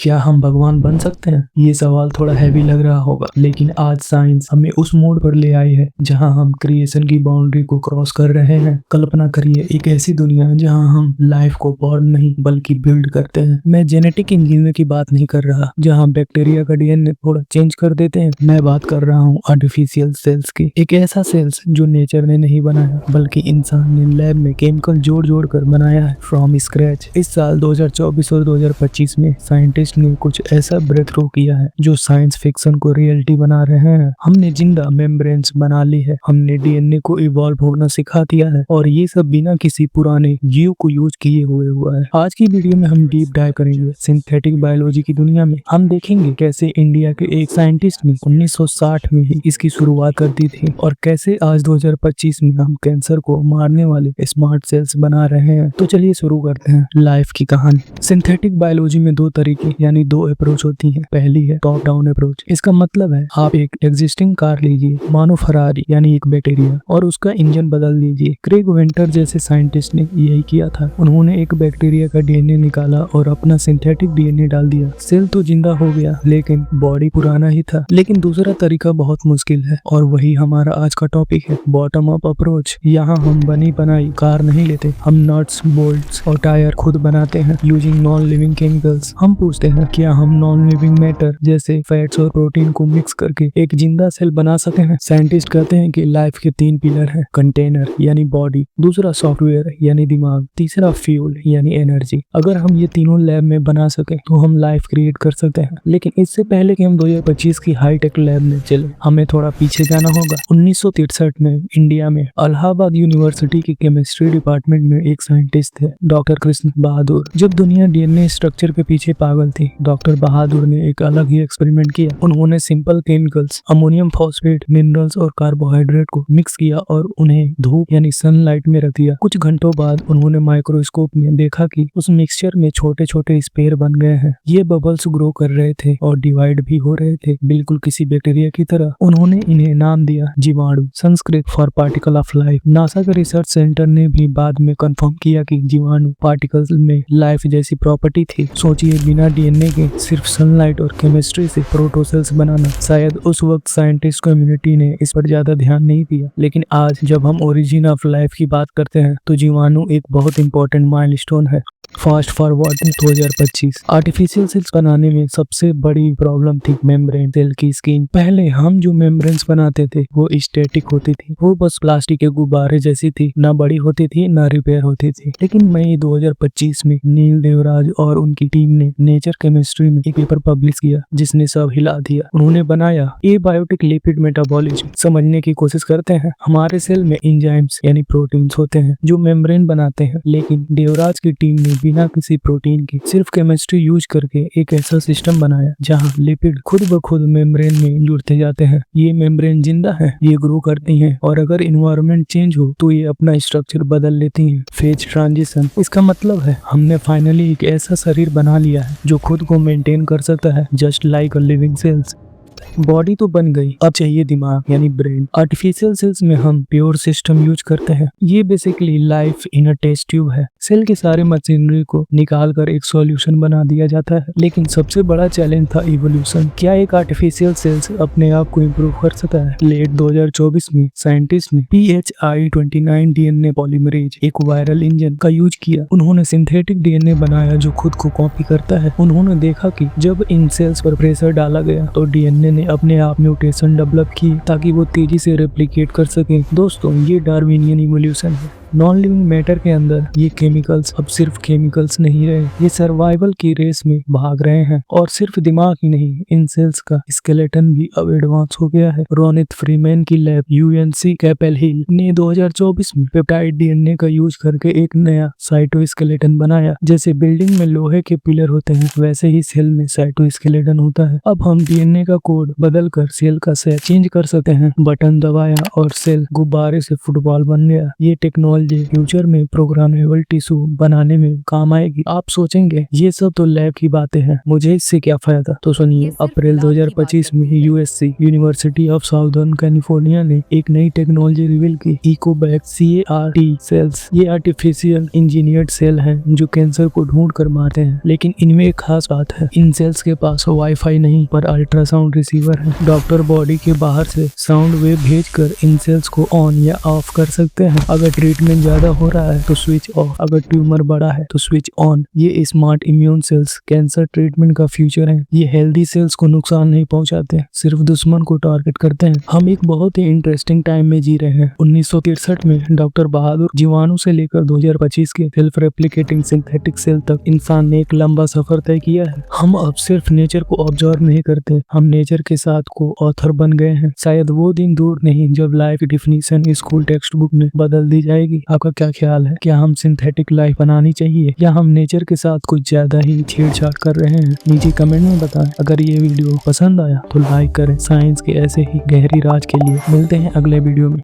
क्या हम भगवान बन सकते हैं? ये सवाल थोड़ा हैवी लग रहा होगा, लेकिन आज साइंस हमें उस मोड़ पर ले आई है जहां हम क्रिएशन की बाउंड्री को क्रॉस कर रहे हैं। कल्पना करिए एक ऐसी दुनिया जहां हम लाइफ को बॉर्न नहीं बल्कि बिल्ड करते हैं। मैं जेनेटिक इंजीनियर की बात नहीं कर रहा, जहां बैक्टीरिया का डीएनए थोड़ा चेंज कर देते हैं। मैं बात कर रहा हूँ आर्टिफिशियल सेल्स की। एक ऐसा सेल्स जो नेचर ने नहीं बनाया बल्कि इंसान ने लैब में केमिकल जोड़ जोड़ कर बनाया है फ्रॉम स्क्रैच। इस साल 2024 और 2025 में साइंटिस्ट ने कुछ ऐसा ब्रेक थ्रू किया है जो साइंस फिक्शन को रियलिटी बना रहे हैं। हमने जिंदा मेम्ब्रेन्स बना ली है, हमने डीएनए को इवॉल्व होना सिखा दिया है, और ये सब बिना किसी पुराने जीव को यूज किए हुए हुआ है। आज की वीडियो में हम डीप डाइव करेंगे सिंथेटिक बायोलॉजी की दुनिया में। हम देखेंगे कैसे इंडिया के एक साइंटिस्ट ने 1960 में ही इसकी शुरुआत कर दी थी, और कैसे आज 2025 में हम कैंसर को मारने वाले स्मार्ट सेल्स बना रहे हैं। तो चलिए शुरू करते हैं लाइफ की कहानी। सिंथेटिक बायोलॉजी में दो तरीके यानी दो अप्रोच होती है। पहली है टॉप डाउन अप्रोच। इसका मतलब है आप एक एग्जिस्टिंग कार लीजिए, मानो फरारी यानी एक बैक्टीरिया, और उसका इंजन बदल दीजिए। क्रेग वेंटर जैसे साइंटिस्ट ने यही किया था। उन्होंने एक बैक्टीरिया का डीएनए निकाला और अपना सिंथेटिक डीएनए डाल दिया। सेल तो जिंदा हो गया लेकिन बॉडी पुराना ही था। लेकिन दूसरा तरीका बहुत मुश्किल है, और वही हमारा आज का टॉपिक है, बॉटम अप अप्रोच। यहाँ हम बनी बनाई कार नहीं लेते, हम नट्स, बोल्ट्स और टायर खुद बनाते हैं यूजिंग नॉन लिविंग केमिकल्स। हम पूछते हैं क्या हम नॉन लिविंग मैटर जैसे फैट्स और प्रोटीन को मिक्स करके एक जिंदा सेल बना सकते हैं? साइंटिस्ट कहते हैं कि लाइफ के तीन पिलर हैं, कंटेनर यानी बॉडी, दूसरा सॉफ्टवेयर यानी दिमाग, तीसरा फ्यूल यानी एनर्जी। अगर हम ये तीनों लैब में बना सके तो हम लाइफ क्रिएट कर सकते हैं। लेकिन इससे पहले कि हम 2025 की हाईटेक लैब में चले, हमें थोड़ा पीछे जाना होगा। 1963 में इंडिया में इलाहाबाद यूनिवर्सिटी के केमिस्ट्री डिपार्टमेंट में एक साइंटिस्ट थे, डॉक्टर कृष्ण बहादुर। जब दुनिया डीएनए स्ट्रक्चर के पीछे पागल थी, डॉक्टर बहादुर ने एक अलग ही एक्सपेरिमेंट किया। उन्होंने simple chemicals, ammonium phosphate, minerals और कार्बोहाइड्रेट को मिक्स किया और उन्हें धूप यानी सनलाइट में रख दिया। कुछ घंटों बाद उन्होंने माइक्रोस्कोप में देखा कि उस मिक्सचर में छोटे छोटे स्पेयर बन गए हैं। ये बबल्स ग्रो कर रहे थे और डिवाइड भी हो रहे थे, बिल्कुल किसी बैक्टीरिया की तरह। उन्होंने इन्हें नाम दिया जीवाणु, Sanskrit for particle of life. NASA के रिसर्च सेंटर ने भी बाद में कंफर्म किया कि जीवाणु पार्टिकल्स में लाइफ जैसी प्रॉपर्टी थी। सोचिए, बिना डीएनए के सिर्फ सनलाइट और केमिस्ट्री से प्रोटोसेल्स बनाना। शायद उस वक्त साइंटिस्ट कम्युनिटी ने इस पर ज्यादा ध्यान नहीं दिया, लेकिन आज जब हम ओरिजिन ऑफ लाइफ की बात करते हैं तो जीवाणु एक बहुत इंपॉर्टेंट माइलस्टोन है। Fast forward 2025। आर्टिफिशियल सेल्स बनाने में सबसे बड़ी प्रॉब्लम थी मेम्ब्रेन, सेल की स्किन। पहले हम जो मेम्ब्रेन्स बनाते थे वो स्टैटिक होती थी, वो बस प्लास्टिक के गुब्बारे जैसी थी, ना बड़ी होती थी ना रिपेयर होती थी। लेकिन मई 2025 में नील देवराज और उनकी टीम ने नेचर केमिस्ट्री में एक पेपर पब्लिश किया जिसने सब हिला दिया। उन्होंने बनाया एबायोटिक लिपिड मेटाबॉलिज्म। समझने की कोशिश करते हैं। हमारे सेल में एंजाइम्स यानी प्रोटीन्स होते हैं जो मेम्ब्रेन बनाते हैं, लेकिन देवराज की टीम ने बिना किसी प्रोटीन के सिर्फ केमिस्ट्री यूज करके एक ऐसा सिस्टम बनाया जहां लिपिड खुद ब खुद मेम्ब्रेन में जुड़ते जाते हैं। ये मेम्ब्रेन जिंदा है, ये ग्रो करती हैं, और अगर इन्वायरमेंट चेंज हो तो ये अपना स्ट्रक्चर बदल लेती हैं। Phase transition. इसका मतलब है हमने फाइनली एक ऐसा शरीर बना लिया है जो खुद को मेंटेन कर सकता है, just like a living cells. Body तो बन गई, अब चाहिए दिमाग यानी ब्रेन। आर्टिफिशियल सेल्स में हम प्योर सिस्टम यूज करते हैं। ये basically life in a test tube है। सेल के सारे मशीनरी को निकाल कर एक सॉल्यूशन बना दिया जाता है। लेकिन सबसे बड़ा चैलेंज था इवोल्यूशन। क्या एक आर्टिफिशियल सेल्स अपने आप को इम्प्रूव कर सकता है? लेट 2024 में साइंटिस्ट ने PHI-29 डीएनए पॉलीमरेज, एक वायरल इंजन का यूज किया। उन्होंने सिंथेटिक डीएनए बनाया जो खुद को कॉपी करता है। उन्होंने देखा कि जब इन सेल्स पर प्रेशर डाला गया तो डीएनए ने अपने आप म्यूटेशन डेवलप की ताकि वो तेजी से रेप्लिकेट कर सके। दोस्तों, ये डार्विनियन इवोल्यूशन है। नॉन लिविंग मैटर के अंदर ये केमिकल्स अब सिर्फ केमिकल्स नहीं रहे, ये सर्वाइवल की रेस में भाग रहे हैं। और सिर्फ दिमाग ही नहीं, इन सेल्स का स्केलेटन भी अब एडवांस हो गया है। रोनित फ्रीमैन की लैब UNC कैपेल हिल ने 2024 में पेप्टाइड डीएनए का यूज करके एक नया साइटोस्केलेटन बनाया। जैसे बिल्डिंग में लोहे के पिलर होते हैं, वैसे ही सेल में साइटोस्केलेटन होता है। अब हम डीएनए का कोड बदल कर सेल का सेट चेंज कर सकते हैं। बटन दबाया और सेल गुब्बारे से फुटबॉल बन गया। ये टेक्नोलॉजी टेक्नोलॉजी फ्यूचर में प्रोग्रामेबल टिश्यू बनाने में काम आएगी। आप सोचेंगे ये सब तो लैब की बातें हैं, मुझे इससे क्या फायदा? तो सुनिए, अप्रैल 2025 में USC university of southern California ने एक नई टेक्नोलॉजी रिवील की, इकोबैक CAR-T सेल्स। ये आर्टिफिशियल इंजीनियर्ड सेल हैं जो कैंसर को ढूंढ कर मारते हैं। लेकिन इनमें एक खास बात है, इन सेल्स के पास वाईफाई नहीं पर अल्ट्रासाउंड रिसीवर है। डॉक्टर बॉडी के बाहर से साउंड वेव भेजकर इन सेल्स को ऑन या ऑफ कर सकते हैं। अगर ट्रीटमेंट ज्यादा हो रहा है तो स्विच ऑफ, अगर ट्यूमर बड़ा है तो स्विच ऑन। ये smart immune cells cancer treatment का फ्यूचर है। ये हेल्दी सेल्स को नुकसान नहीं पहुंचाते, सिर्फ दुश्मन को टारगेट करते हैं। हम एक बहुत ही इंटरेस्टिंग टाइम में जी रहे हैं। 1963 में डॉक्टर बहादुर जीवाणु से लेकर 2025 के सेल्फ रेप्लिकेटिंग सिंथेटिक सेल तक इंसान ने एक लंबा सफर तय किया है। हम अब सिर्फ नेचर को ऑब्जर्व नहीं करते, हम नेचर के साथ को ऑथर बन गए हैं। शायद वो दिन दूर नहीं जब लाइफ की डिफिनीशन स्कूल टेक्स्ट बुक में बदल दी जाएगी। आपका क्या ख्याल है? क्या हम सिंथेटिक लाइफ बनानी चाहिए या हम नेचर के साथ कुछ ज्यादा ही छेड़छाड़ कर रहे हैं? नीचे कमेंट में बताएं। अगर ये वीडियो पसंद आया तो लाइक करें। साइंस के ऐसे ही गहरी राज के लिए मिलते हैं अगले वीडियो में।